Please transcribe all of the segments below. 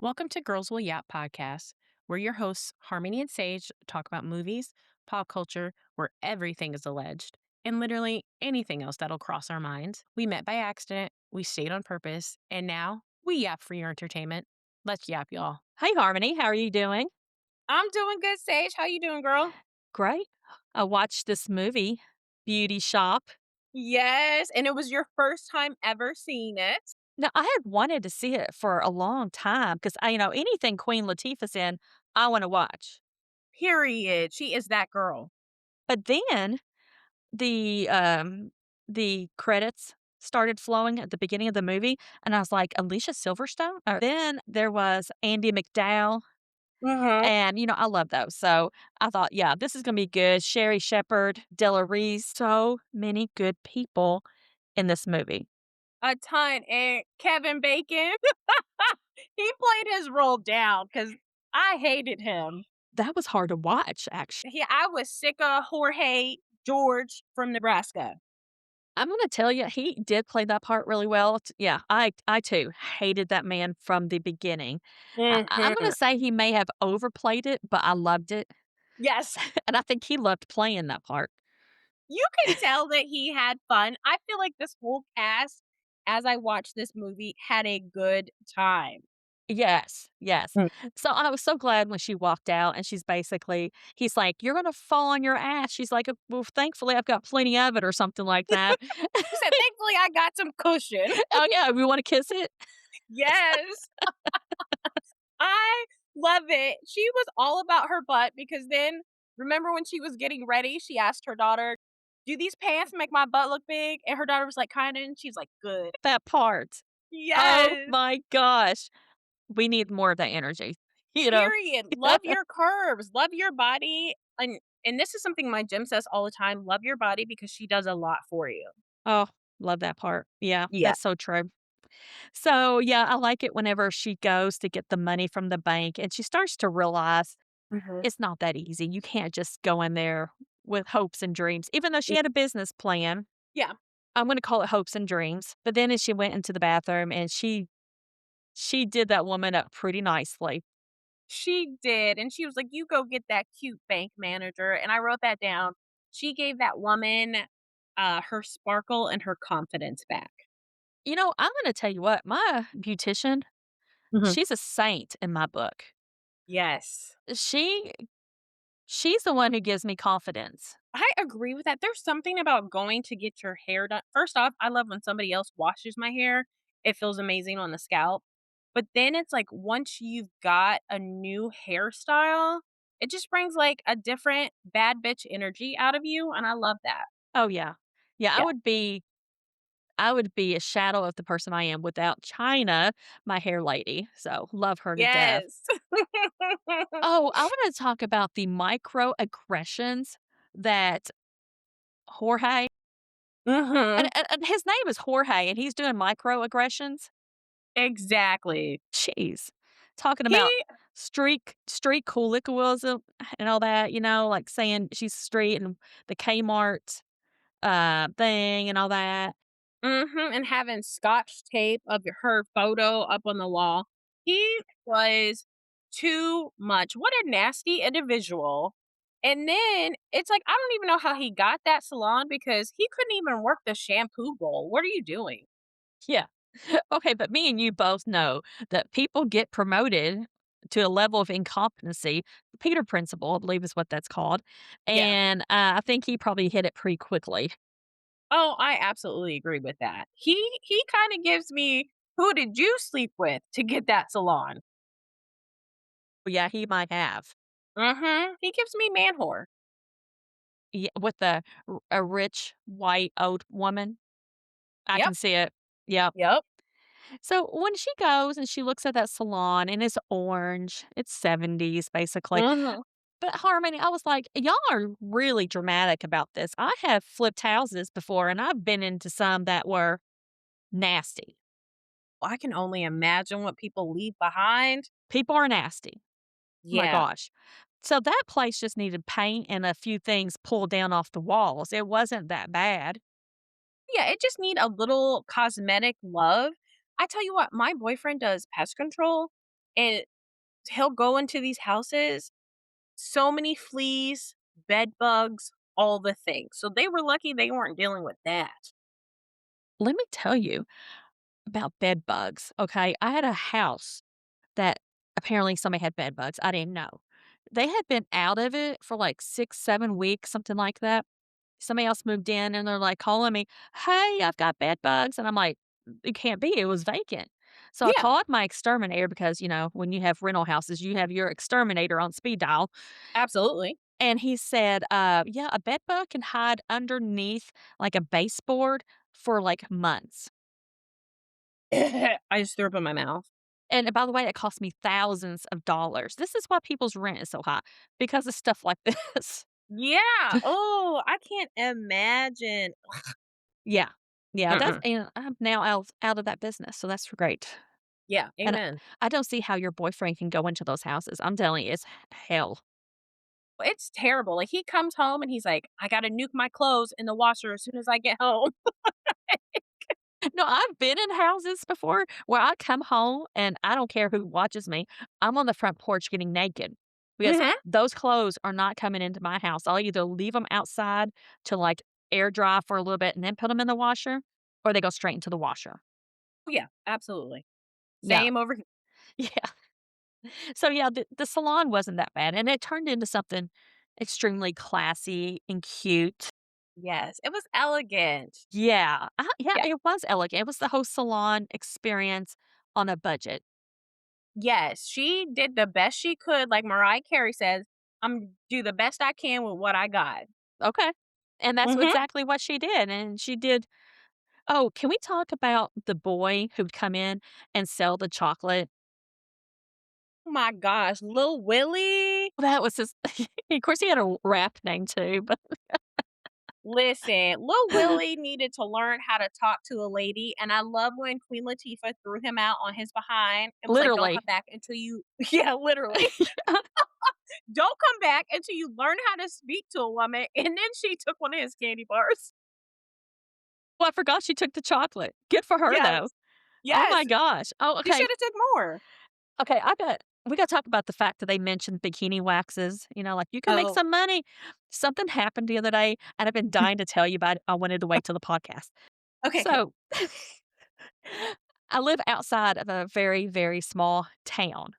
Welcome to Girls Will Yap podcast. We're your hosts, Harmony and Sage, talk about movies, pop culture, where everything is alleged, and literally anything else that'll cross our minds. We met by accident, we stayed on purpose, and now we yap for your entertainment. Let's yap, y'all. Hi, Harmony. How are you doing? I'm doing good, Sage. How you doing, girl? Great. I watched this movie, Beauty Shop. Yes, and it was your first time ever seeing it. Now, I had wanted to see it for a long time because anything Queen Latifah's in, I want to watch. Period. She is that girl. But then the um the credits started flowing at the beginning of the movie, and I was like, Alicia Silverstone. Then there was Andie MacDowell, Mm-hmm. and I love those. So I thought, yeah, this is gonna be good. Sherry Shepherd, Della Reese, so many good people in this movie. A ton. And Kevin Bacon, he played his role down because I hated him. That was hard to watch, actually. I was sick of Jorge George from Nebraska. I'm gonna tell you, he did play that part really well. Yeah, I too hated that man from the beginning. I'm gonna Mhm. say he may have overplayed it, but I loved it, Yes, and I think he loved playing that part. you can tell that he had fun. I feel like this whole cast, as I watched this movie, had a good time. Yes, yes. Mm. So I was so glad when she walked out and he's like, "You're gonna fall on your ass." She's like, "Well, thankfully I've got plenty of it," or something like that. He said, "Thankfully, I got some cushion." Oh yeah, we want to kiss it. Yes, I love it. She was all about her butt because then, remember when she was getting ready, she asked her daughter, "Do these pants make my butt look big?" And her daughter was like, "Kinda," and she's like, "Good." That part. Oh Yes. my gosh. We need more of that energy, you know? Period. Love your curves, love your body, and this is something my gym says all the time, love your body because she does a lot for you. Oh, love that part. Yeah, Yeah. that's so true. So, yeah, I like it whenever she goes to get the money from the bank and she starts to realize Mhm. it's not that easy. You can't just go in there with hopes and dreams, even though she Mm. had a business plan. Yeah, I'm going to call it hopes and dreams. But then as she went into the bathroom and she did that woman up pretty nicely. she did, and she was like, "You go get that cute bank manager," and I wrote that down. She gave that woman, her sparkle and her confidence back. I'm going to tell you what, my beautician, Mhm. she's a saint in my book. Yes. She she's the one who gives me confidence. I agree with that. There's something about going to get your hair done. First off, I love when somebody else washes my hair. It feels amazing on the scalp. But then it's like once you've got a new hairstyle, it just brings like a different bad bitch energy out of you. And I love that. Oh, yeah. Yeah, Yeah. I would be a shadow of the person I am without China, my hair lady, so love her to death. Yes. Oh, I wanna talk about the microaggressions that Jorge hmm and his name is Jorge, and he's doing microaggressions? Exactly. Jeez. Talking about He, street colloquialism and all that, like saying she's street and the Kmart, thing and all that. and having scotch tape of her photo up on the wall. He was too much. What a nasty individual. And then it's like, I don't even know how he got that salon because he couldn't even work the shampoo bowl. What are you doing? Yeah. Okay, but me and you both know that people get promoted to a level of incompetency. Peter Principle, I believe is what that's called. Yeah. And I think he probably hit it pretty quickly. Oh, I absolutely agree with that. He kind of gives me, who did you sleep with to get that salon? Yeah, he might have. He gives me man whore. Yeah, with a rich white old woman. I Yep. can see it. Yep. Yep. So when she goes and she looks at that salon and it's orange, it's 70s basically. hmm But Harmony, I was like, y'all are really dramatic about this. I have flipped houses before and I've been into some that were nasty. I can only imagine what people leave behind. People are nasty. Oh my Yeah. gosh. So that place just needed paint and a few things pulled down off the walls. It wasn't that bad. Yeah, it just need a little cosmetic love. I tell you what, my boyfriend does pest control, and he'll go into these houses, so many fleas, bed bugs, all the things. So they were lucky they weren't dealing with that. Let me tell you about bed bugs, okay? I had a house that apparently somebody had bed bugs. I didn't know. They had been out of it for like 6, 7 weeks, something like that. Somebody else moved in and they're like calling me, "Hey, I've got bed bugs." And I'm like, "It can't be. It was vacant." So I Yeah, called my exterminator because, when you have rental houses, you have your exterminator on speed dial. absolutely. And he said, yeah, a bed bug can hide underneath like a baseboard for like months. I just threw up in my mouth. And by the way, it cost me thousands of dollars. This is why people's rent is so high because of stuff like this. Yeah. Oh, I can't imagine. Yeah. Yeah, that's Mm-mm. and I'm now out of that business, so that's great. Yeah. And Amen. I don't see how your boyfriend can go into those houses. I'm telling you, it's hell. It's terrible. Like he comes home and he's like, I gotta nuke my clothes in the washer as soon as I get home. No, I've been in houses before where I come home and I don't care who watches me. I'm on the front porch getting naked because Hmm. those clothes are not coming into my house. I'll either leave them outside to like air dry for a little bit and then put them in the washer, or they go straight into the washer. Yeah, absolutely. Yeah. Same over. Yeah. So yeah, the salon wasn't that bad, and it turned into something extremely classy and cute. Yes, it was elegant. Yeah, yeah, Yeah. it was elegant. It was the whole salon experience on a budget. Yes, she did the best she could. Like Mariah Carey says, I'm do the best I can with what I got. Okay, and that's Hmm. exactly what she did, and she did. Oh, can we talk about the boy who'd come in and sell the chocolate? Oh my gosh, Lil Willie. That was his. Of course, he had a rap name too, but Listen, Lil Willie needed to learn how to talk to a lady, and I love when Queen Latifah threw him out on his behind and was like, "Don't come literally. back until you." Yeah, literally. Don't come back until you learn how to speak to a woman. And then she took one of his candy bars. Well, I forgot she took the chocolate. Good for her, Yes. though. Oh Yes. my gosh. Oh, She okay. should have took more. Okay, we got to talk about the fact that they mentioned bikini waxes. Like you can make Oh. some money. Something happened the other day, and I've been dying to tell you about it. I wanted to wait till the podcast. Okay, okay. So I live outside of a very, very small town.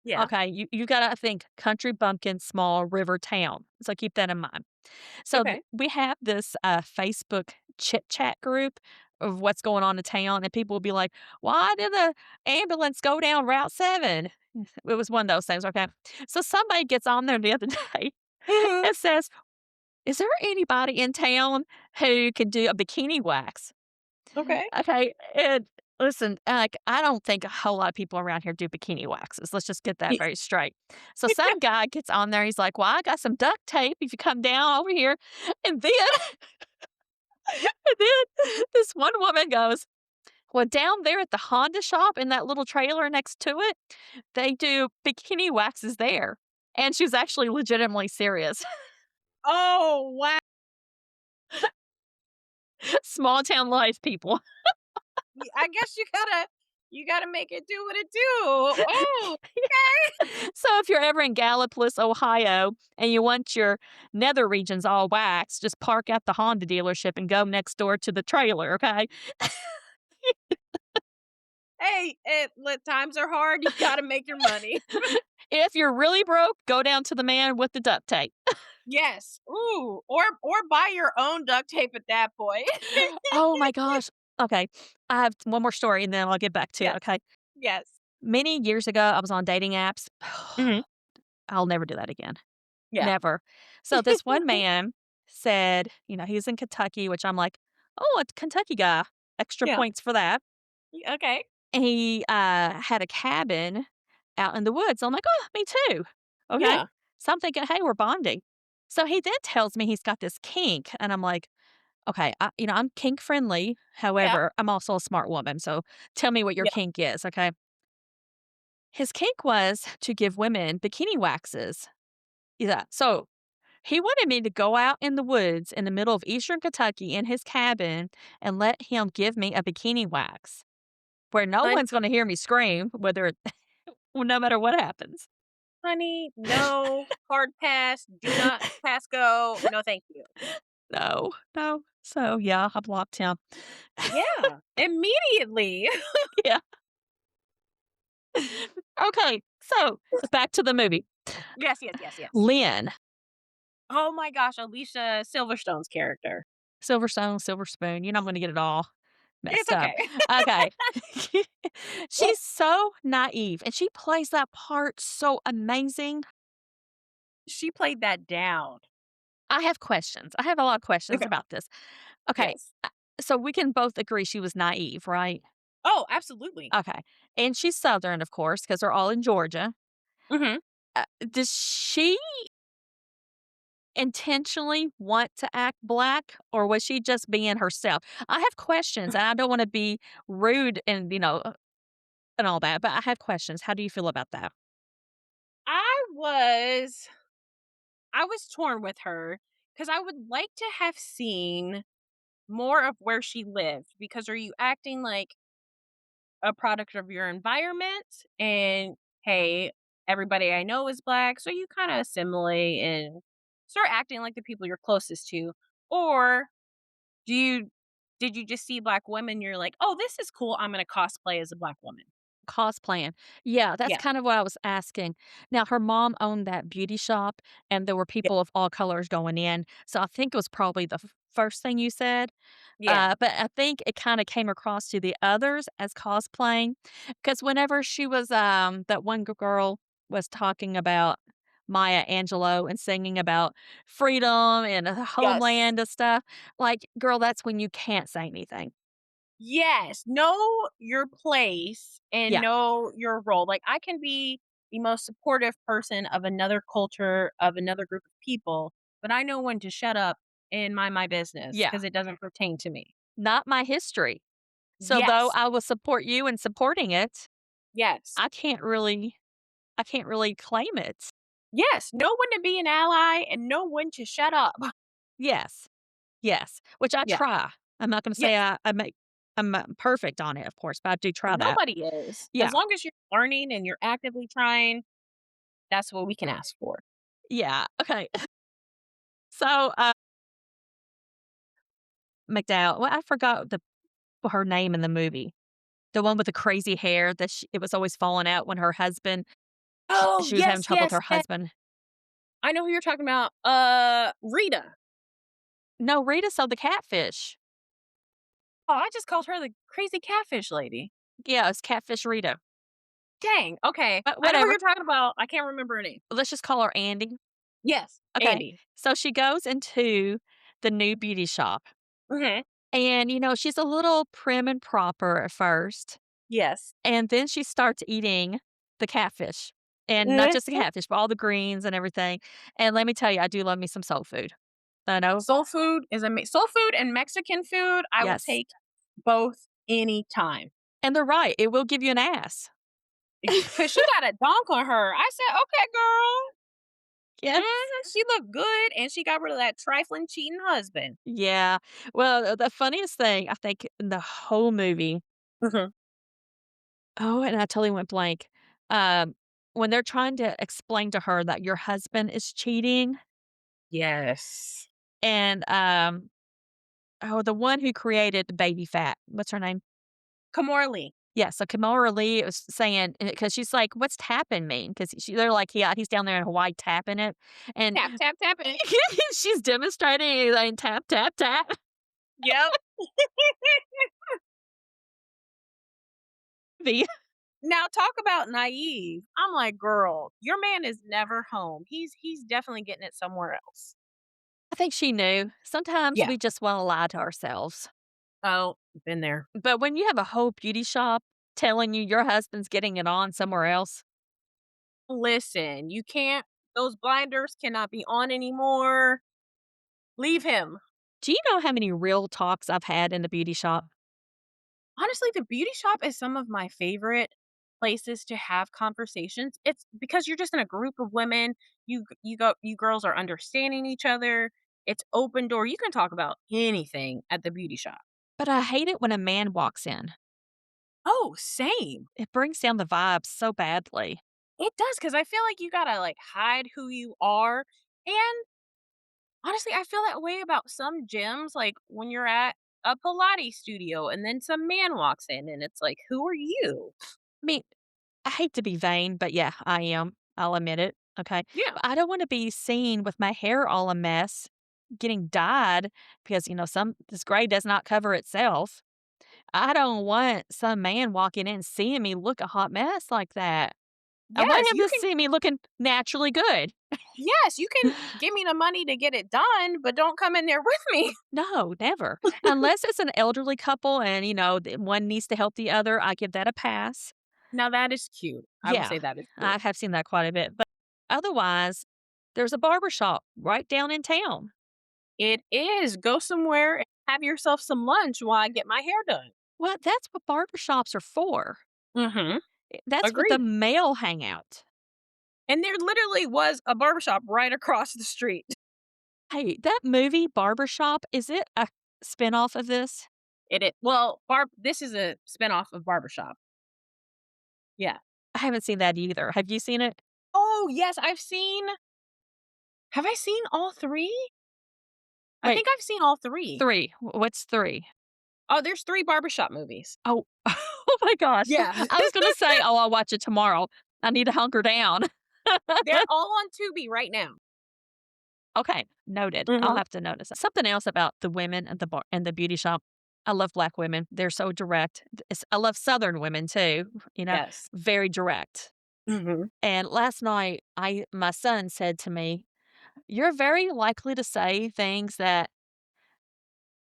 Yeah. Okay, you gotta think country bumpkin, small river town. So keep that in mind. So Okay. we have this Facebook chit chat group of what's going on in town, and people will be like, "Why did the ambulance go down Route 7?" It was one of those things. Okay, so somebody gets on there the other day Mhm. and says, "Is there anybody in town who can do a bikini wax?" Okay. Okay, and listen, like, I don't think a whole lot of people around here do bikini waxes. Let's just get that Y very straight. So some guy gets on there, he's like, "Well, I got some duct tape if you come down over here." And then and then this one woman goes, "Well, down there at the Honda shop in that little trailer next to it, they do bikini waxes there." And she was actually legitimately serious. Oh, wow. Small town life, people. I guess you gotta make it do what it do. Oh, okay. So if you're ever in Gallipolis, Ohio, and you want your nether regions all waxed, just park at the Honda dealership and go next door to the trailer, okay? Hey, times are hard, you gotta make your money. If you're really broke, go down to the man with the duct tape. Yes. Ooh, or buy your own duct tape at that point. Oh my gosh. Okay. I have one more story and then I'll get back to it, Yes. okay? Yes. Many years ago, I was on dating apps. Mhm. I'll never do that again. Yeah. Never. So this one man said, he's in Kentucky, which I'm like, oh, a Kentucky guy. Extra Yeah. points for that. Okay. And he, had a cabin out in the woods. I'm like, "Oh, me too." Okay. Yeah. So I'm thinking, "Hey, we're bonding." So he then tells me he's got this kink, and I'm like, "Okay, I'm kink friendly. Yeah. However, I'm also a smart woman, so tell me what your Yeah. kink is." Okay. His kink was to give women bikini waxes. Yeah. So he wanted me to go out in the woods in the middle of Eastern Kentucky in his cabin and let him give me a bikini wax where no Un one's going to hear me scream, whether well, no matter what happens. "Honey, no, hard pass, do not pass go, no thank you." No, no. So, yeah, I blocked him. Yeah, immediately. Yeah. Okay, so back to the movie. Yes, yes, yes, yes. Lynn, Oh my gosh, Alicia Silverstone's character. Silverstone, Silver Spoon, you know I'm gonna get it all It's messed up. okay. Okay. She's so naive, and she plays that part so amazing. She played that down. I have questions. I have a lot of questions Okay, about this. Okay, yes. so we can both agree she was naive, right? Oh, absolutely. Okay, and she's Southern, of course, because 'cause they're all in Georgia. Mhm. Does she intentionally want to act black, or was she just being herself? I have questions, and I don't wanna be rude and, and all that, but I have questions. How do you feel about that? I was I was torn with her because I would like to have seen more of where she lived, because are you acting like a product of your environment and, "Hey, everybody I know is black," so you kinda assimilate and start acting like the people you're closest to, or do you did you just see black women, you're like, "Oh, this is cool, I'm gonna cosplay as a black woman." Cosplaying. Yeah, that's Yeah, kind of what I was asking. Now, her mom owned that beauty shop, and there were yeah, people of all colors going in, so I think it was probably the first thing you said. yeah, But I think it kinda came across to the others as cosplaying, because whenever she was, that one girl was talking about Maya Angelou and singing about freedom and the yes. homeland and stuff, like, girl, that's when you can't say anything. Yes, know your place and Yeah, know your role. Like, I can be the most supportive person of another culture, of another group of people, but I know when to shut up and mind my business yeah, because it doesn't pertain to me. not my history. So, though Yes, I will support you in supporting it, yes, I can't really I can't really claim it. yes. Know when to be an ally and know when to shut up. Yes. Yes, which I Yeah, try. I'm not gonna say yes. I'm, perfect on it, of course, but I do try that. Nobody is. Yeah, As long as you're learning and you're actively trying, that's what we can ask for. yeah, okay. So, McDowell well, I forgot her name in the movie. The one with the crazy hair that it was always falling out when her husband Oh, she was having yes, trouble with yes, her yes. husband. I know who you're talking about. Rita. No, Rita sold the catfish. Oh, I just called her the crazy catfish lady. Yeah, it's Catfish Rita. Dang, okay. But I know who whatever, you're talking about. I can't remember her name. let's just call her Andy. Yes, Okay, Andy. so she goes into the new beauty shop, Mhm. and, she's a little prim and proper at first. Yes. And then she starts eating the catfish, and not Mhm. just the catfish, but all the greens and everything, and let me tell you, I do love me some soul food. I know. Soul food and Mexican food, I will Yes, take both any time. and they're right, it will give you an ass. Cause she got a donk on her. I said, "Okay, girl. Yes. She looked good, and she got rid of that trifling, cheating husband." Yeah. Well, the funniest thing, I think, in the whole movie Mhm. and I totally went blank, um, when they're trying to explain to her that your husband is cheating Yes. and, the one who created Baby Fat, what's her name? Kimora Lee. Yeah, so Kimora Lee was saying because she's like, "What's tapping mean?" Because they're like, "Yeah, he's down there in Hawaii tapping it," and Tap, tap, tapping. she's demonstrating like tap, tap, tap. Yep. The Now talk about naive. I'm like, "Girl, your man is never home. He's definitely getting it somewhere else." I think she knew. Sometimes Yeah. we just wanna lie to ourselves. Oh, been there. But when you have a whole beauty shop telling you your husband's getting it on somewhere else, Listen, you can't those blinders cannot be on anymore. Leave him. do you know how many real talks I've had in the beauty shop? Honestly, the beauty shop is some of my favorite places to have conversations. It's because you're just in a group of women. You girls are understanding each other. It's open door. You can talk about anything at the beauty shop. But I hate it when a man walks in. Oh, same. It brings down the vibes so badly. It does, because I feel like you gotta, like, hide who you are, and honestly, I feel that way about some gyms, like, when you're at a Pilates studio and then some man walks in and it's like, "Who are you?" I mean, I hate to be vain, but yeah, I am. I'll admit it. Okay. Yeah. But I don't want to be seen with my hair all a mess, getting dyed because, this gray does not cover itself. I don't want some man walking in seeing me look a hot mess like that. I want Yes, him you to can see me looking naturally good. yes, you can give me the money to get it done, but don't come in there with me. No, never. Unless it's an elderly couple and, one needs to help the other, I give that a pass. Now that is cute. I will Yeah, say that is cute. I have seen that quite a bit. But otherwise, there's a barber shop right down in town. It is. Go somewhere and have yourself some lunch while I get my hair done. Well, that's what barber shops are for. Mhm. That's what the Agreed. male hangout. And there literally was a barbershop right across the street. Hey, that movie Barbershop, is it a spinoff of this? Well, this is a spinoff of Barbershop. Yeah. I haven't seen that either. Have you seen it? Oh, yes, have I seen all 3? I Wait, think I've seen all 3. 3. What's 3? Oh, there's 3 barbershop movies. Oh, oh my gosh. Yeah. I was gonna say, "Oh, I'll watch it tomorrow. I need to hunker down." They're all on Tubi right now. Okay, noted. I'll Mhm. have to notice that. Something else about the women at the bar and the beauty shop. I love black women. They're so direct. I love Southern women too, Yes. very direct. Mhm. And last night, my son said to me, "You're very likely to say things that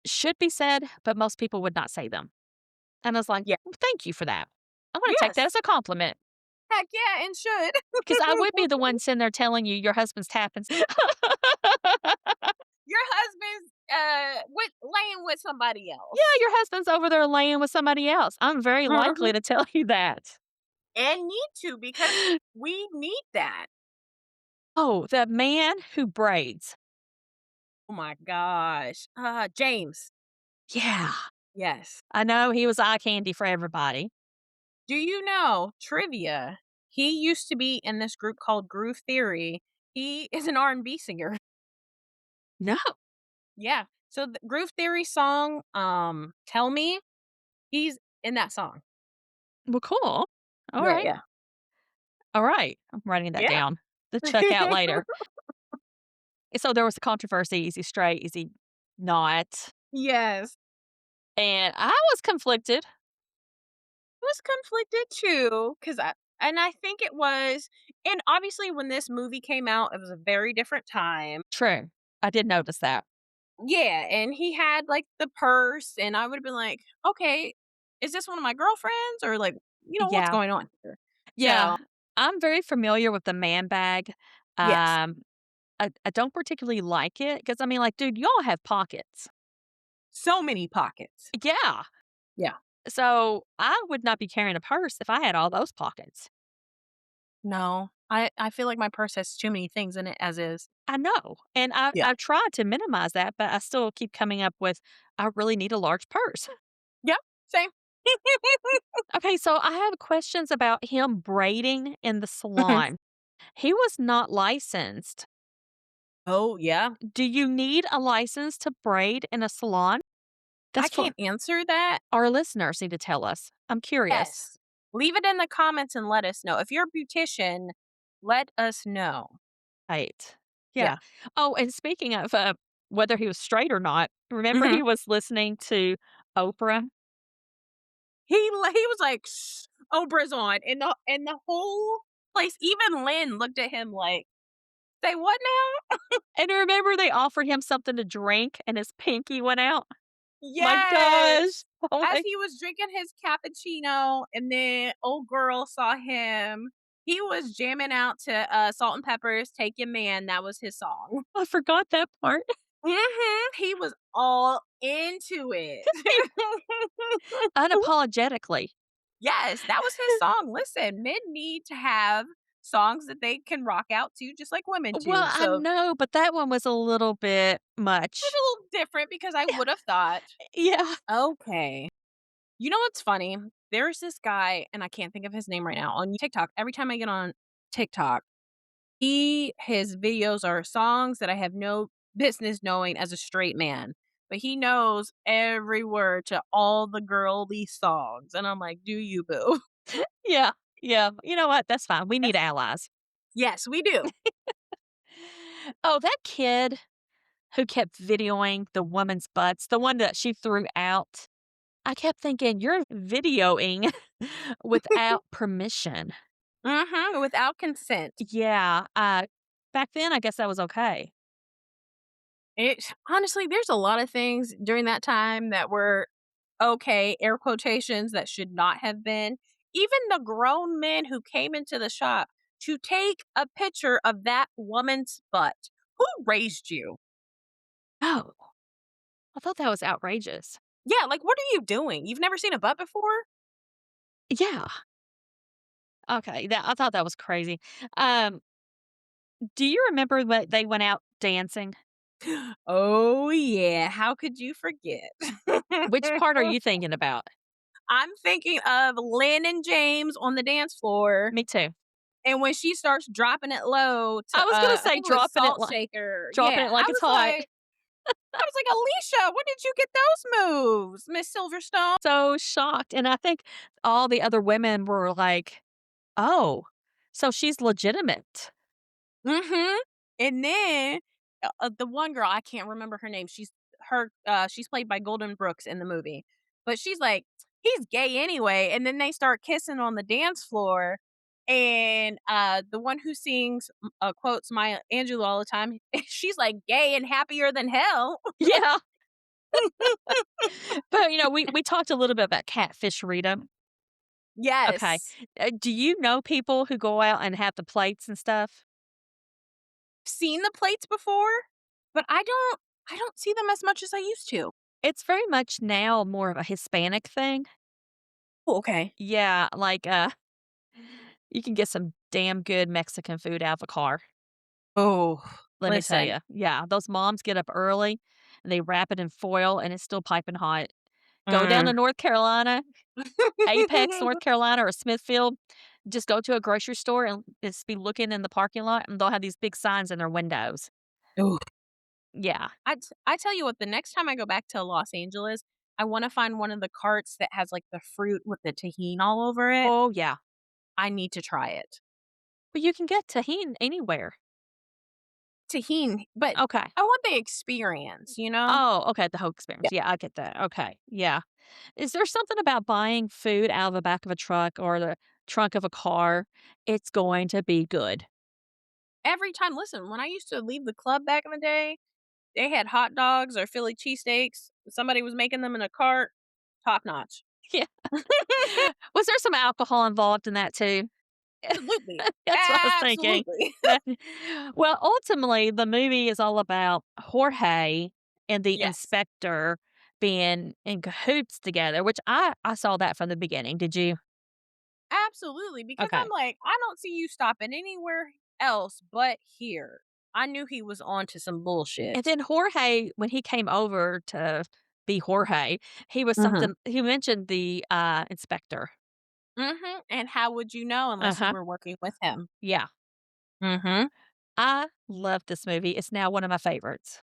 should be said, but most people would not say them." And I was like, Yeah. "Well, thank you for that. I'm gonna take that Yes. as a compliment Heck yeah, and should. because I would be the one sitting there telling you your husband's tapping." Your husband's, with laying with somebody Yeah, else. your husband's over there laying with somebody else. I'm very likely Mhm. to tell you that. And need to because we need that. Oh, the man who braids. Oh my gosh. James. Yeah. Yes. I know he was eye candy for everybody. Do you know, trivia, he used to be in this group called Groove Theory. He is an R&B singer. No. Yeah. So the Groove Theory song, Tell Me, he's in that song. Well, cool. All Yeah, right. yeah. All right. I'm writing that Yeah. down to check out later. So there was a controversy, is he straight, is he not? Yes. And I was conflicted. Was conflicted too, I think it was, and obviously when this movie came out, it was a very different time. True. I did notice that. Yeah, and he had, like, the purse, and I would've been like, "Okay, is this one of my girlfriends?" Or, like, "What's Yeah. going on here?" Yeah. So, I'm very familiar with the man bag. yes, Um, I don't particularly like it because I mean, like, dude, y'all have pockets. so many pockets. Yeah. Yeah. So I would not be carrying a purse if I had all those pockets. No, I feel like my purse has too many things in it as is. I know. And I, Yeah. I've tried to minimize that, but I still keep coming up with, I really need a large purse. Yeah, same. Okay, so I have questions about him braiding in the Mhm. salon. He was not licensed. Oh, yeah. Do you need a license to braid in a salon? I That's for can't answer that. our listeners need to tell us. I'm curious. Yes. Leave it in the comments and let us know. If you're a beautician, let us know. Right. Yeah. Yeah. Oh, and speaking of whether he was straight or not, remember Mhm. he was listening to Oprah? He was like, "Shh, Oprah's on," and the whole place, even Lynn looked at him like, "Say what now?" And remember they offered him something to drink and his pinky went out? My gosh. Yes. Oh As my he was drinking his cappuccino and then old girl saw him, he was jamming out to, Salt and Pepper's "Take Your Man," that was his song. I forgot that part. Mhm, he was all into it. Unapologetically. Yes, that was his song. Listen, men need to have songs that they can rock out to just like women Well, do, I so know, but that one was a little bit it's much. a little different because I would have thought, Yeah. "Okay." You know what's funny? There's this guy, and I can't think of his name right now, on TikTok. Every time I get on TikTok, his videos are songs that I have no business knowing as a straight man, but he knows every word to all the girly songs, and I'm like, "Do you, boo?" Yeah, yeah. You know what? That's fine. We need allies. Yes, we do. Oh, that kid who kept videoing the woman's butts, the one that she threw out, I kept thinking, "You're videoing without permission." Mhm, without consent. Yeah, back then, I guess that was okay. It honestly, there's a lot of things during that time that were okay, air quotations, that should not have been. Even the grown men who came into the shop to take a picture of that woman's butt. Who raised you? Oh, I thought that was outrageous. Yeah, like, what are you doing? You've never seen a butt before? Yeah. Okay, I thought that was crazy. Um, do you remember when they went out dancing? Oh, yeah, how could you forget? Which part are you thinking about? I'm thinking of Lynn and James on the dance floor, Me too. and when she starts dropping it low to, I was gonna I say think it was Salt Shaker. dropping Yeah, it like it's hot. I was like, "Alicia, when did you get those moves, Miss Silverstone?" So shocked, and I think all the other women were like, "Oh, so she's legitimate." Mhm. And then, the one girl, I can't remember her name, she's played by Golden Brooks in the movie, but she's like, "He's gay anyway," and then they start kissing on the dance floor, and, the one who sings, quotes Maya Angelou all the time, she's like, "Gay and happier than hell." Yeah, but, we talked a little bit about catfish Rita. Okay, Yes. do you know people who go out and have the plates and stuff? Seen the plates before, but I don't see them as much as I used to. It's very much now more of a Hispanic thing. Oh, okay. Yeah, like, you can get some damn good Mexican food out of a car, Oh, let me tell listen. you. Yeah, those moms get up early, and they wrap it in foil, and it's still piping hot. Go down Mm. to North Carolina, Apex, North Carolina, or Smithfield, just go to a grocery store and just be looking in the parking lot, and they'll have these big signs in their windows. Ooh. Yeah. I tell you what, the next time I go back to Los Angeles, I wanna find one of the carts that has, like, the fruit with the tahini all over it. Oh, yeah. I need to try it. Well, you can get tahine anywhere. Tahini, but Okay. I want the experience, you know? Oh, okay, the whole Yeah. experience. Yeah, I get that. Okay, yeah. Is there something about buying food out of the back of a truck or the trunk of a car? It's going to be good. Every time listen, when I used to leave the club back in the day, they had hot dogs or Philly cheesesteaks, somebody was making them in a cart, top notch. Yeah. Was there some alcohol involved in that too? Absolutely. That's what I was thinking. Absolutely. That well, ultimately, the movie is all about Jorge and the Yes. inspector being in cahoots together, which I saw that from the beginning. Did you? Absolutely, because I'm Okay. like, I don't see you stopping anywhere else but here. I knew he was on to some And bullshit. then Jorge, when he came over to be Jorge, Mhm. he mentioned the, inspector. Mhm, and how would you know unless you Uh-huh. were working with him? Yeah. Mhm. I love this movie. It's now one of my favorites.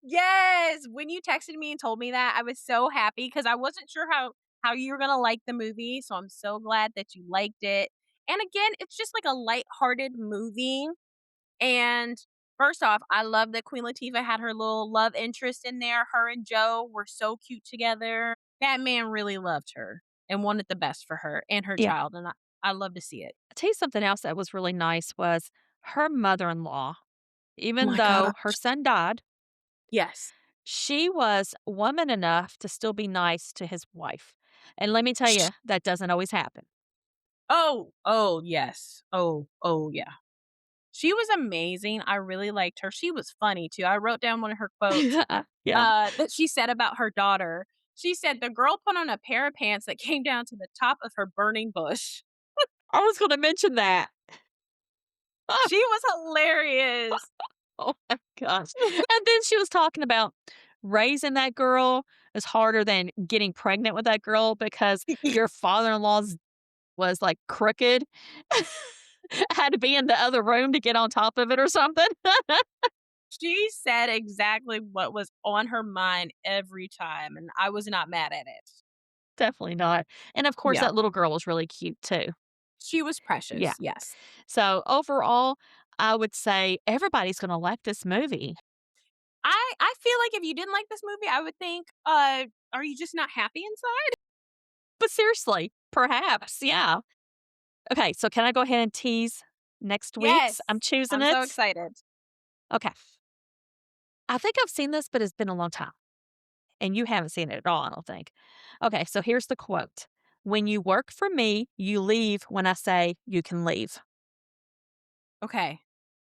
Yes! When you texted me and told me that, I was so happy because I wasn't sure how you were gonna like the movie, so I'm so glad that you liked it. And again, it's just like a lighthearted movie. And first off, I love that Queen Latifah had her little love interest in there. Her and Joe were so cute together. That man really loved her and wanted the best for her and her Yeah. child, and I love to see it. I'll tell you something else that was really nice was her mother-in-law, Oh even my god. though her son died, Yes. she was woman enough to still be nice to his wife. And let me tell Sh you, that doesn't always happen. oh, yes. Oh, yeah. She was amazing. I really liked her. She was funny too. I wrote down one of her quotes, Yeah. that she said about her daughter. She said, "The girl put on a pair of pants that came down to the top of her burning bush." I was gonna mention that. She was hilarious. Oh my gosh. And then she was talking about raising that girl. is harder than getting pregnant with that girl because your father-in-law's was, like, crooked. Had to be in the other room to get on top of it or something. She said exactly what was on her mind every time, and I was not mad at it. Definitely not. And, of course, Yeah. that little girl was really cute too. She was Yeah. precious, yes. So, overall, I would say everybody's gonna like this movie. I feel like if you didn't like this movie, I would think, are you just not happy inside? But seriously, perhaps, yeah. Okay, so can I go ahead and tease next week's? Yes. I'm choosing I'm so it. excited. Okay. I think I've seen this, but it's been a long time, and you haven't seen it at all, I don't think. Okay, so here's the quote. "When you work for me, you leave when I say you can leave." Okay.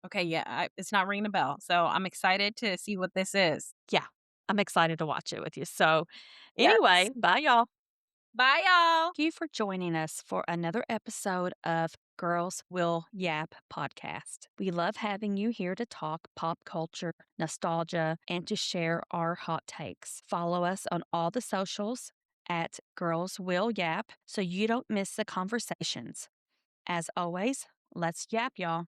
Okay, yeah, it's not ringing a bell, so I'm excited to see what this is. Yeah, I'm excited to watch it with you. So, Yes. anyway, bye, y'all. Bye, y'all. Thank you for joining us for another episode of Girls Will Yap podcast. We love having you here to talk pop culture, nostalgia, and to share our hot takes. Follow us on all the socials at Girls Will Yap so you don't miss the conversations. As always, let's yap, y'all.